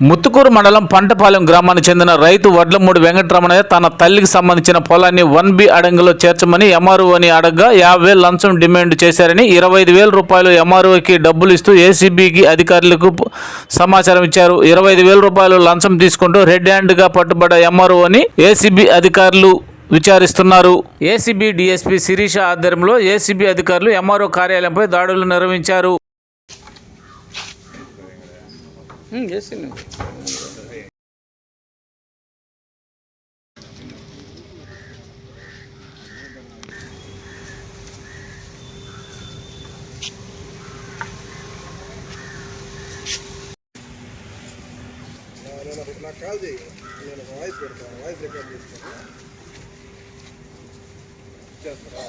ముత్తుకూరు మండలం పంటపాలెం గ్రామానికి చెందిన రైతు వడ్లమూడి వెంకటరమణయ్య తన తల్లికి సంబంధించిన పొలాన్ని 1B అడంగులో చేర్చమని ఎంఆర్ఓని అడగ్గా 50,000 లంచం డిమాండ్ చేశారని 25,000 రూపాయలు ఎంఆర్ఓకి డబ్బులు ఇస్తూ ఏసీబీకి అధికారులకు సమాచారం ఇచ్చారు. 25,000 రూపాయలు లంచం తీసుకుంటూ రెడ్ హ్యాండ్గా పట్టుబడ్డ ఎంఆర్ఓని ఏసీబీ అధికారులు విచారిస్తున్నారు. ఏసీబీ డీఎస్పీ శిరీష ఆధ్వర్యంలో ఏసీబీ అధికారులు ఎంఆర్ఓ కార్యాలయంపై దాడులు నిర్వహించారు. నాకు కాల్ చేయి, నేను వాయిస్ పెడతాను, వాయిస్ రికార్డ్ చేస్తాను. చేస్తారా?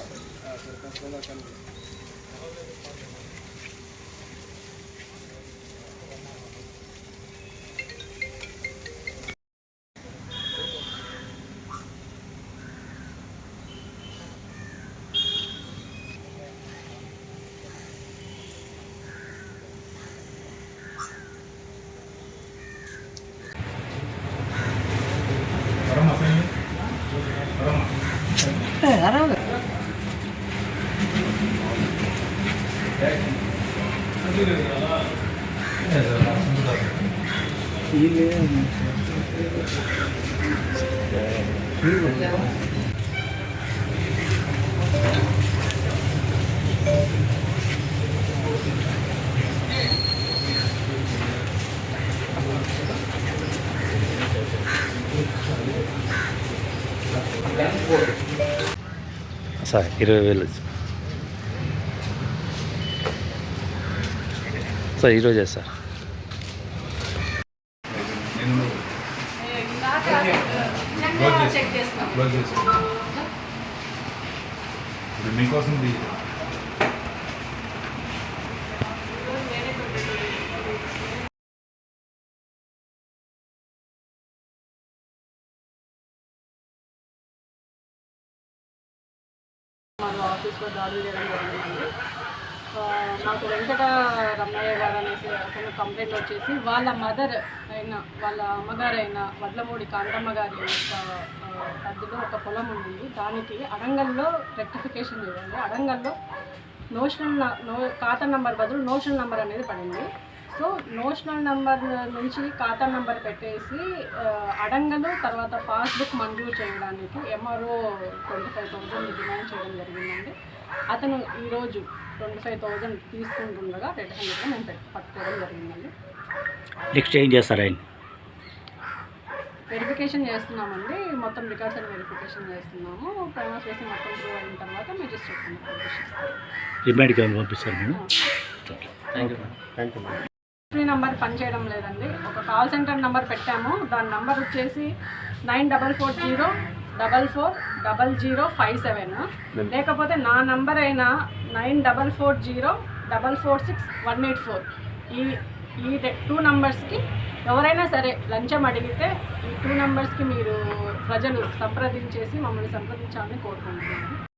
సార్ 20,000 సార్ ఈరోజే సార్. మీకోసం మన ఆఫీస్లో దాడులు చేయడం జరిగిందండి. నాకు వెంకట రమణయ్య గారు అనేసి అతను కంప్లైంట్ వచ్చేసి వాళ్ళ మదర్ అయిన వాళ్ళ అమ్మగారైన వడ్లమూడి కాంతమ్మ గారి పరిధిలో ఒక పొలం ఉంది. దానికి అడంగల్లో రెక్టిఫికేషన్ చేయాలి. అడంగల్లో ఖాతా నంబర్ బదులు నోషనల్ నంబర్ అనేది పడింది. సో నోషనల్ నంబర్ నుంచి ఖాతా నంబర్ పెట్టేసి అడంగలు తర్వాత పాస్బుక్ మంజూరు చేయడానికి ఎంఆర్ఓ 25,000 డిమాండ్ చేయడం జరిగిందండి. అతను ఈరోజు 25,000 తీసుకుంటుండగా రెడ్ హ్యాండ్గా మేము పట్టుకోవడం జరిగిందండి. నెక్స్ట్ ఏం చేస్తారు? ఆయన వెరిఫికేషన్ చేస్తున్నామండి. మొత్తం రికార్డ్స్ అని వెరిఫికేషన్ చేస్తున్నాము. ప్రైమస్ చేసి మొత్తం ప్రూవ్ అయిన తర్వాత మెజిస్ట్రేట్ రిమాండ్కి పంపిస్తారు మేడం. ఫ్రీ నెంబర్ పనిచేయడం లేదండి. ఒక కాల్ సెంటర్ నెంబర్ పెట్టాము. దాని నెంబర్ వచ్చేసి 9440440057, లేకపోతే నా నంబర్ అయినా 9440446184. ఈ 2 నంబర్స్కి ఎవరైనా సరే లంచం అడిగితే ఈ 2 నంబర్స్కి మీరు ప్రజలు సంప్రదించేసి మమ్మల్ని సంప్రదించాలని కోరుకుంటున్నాను.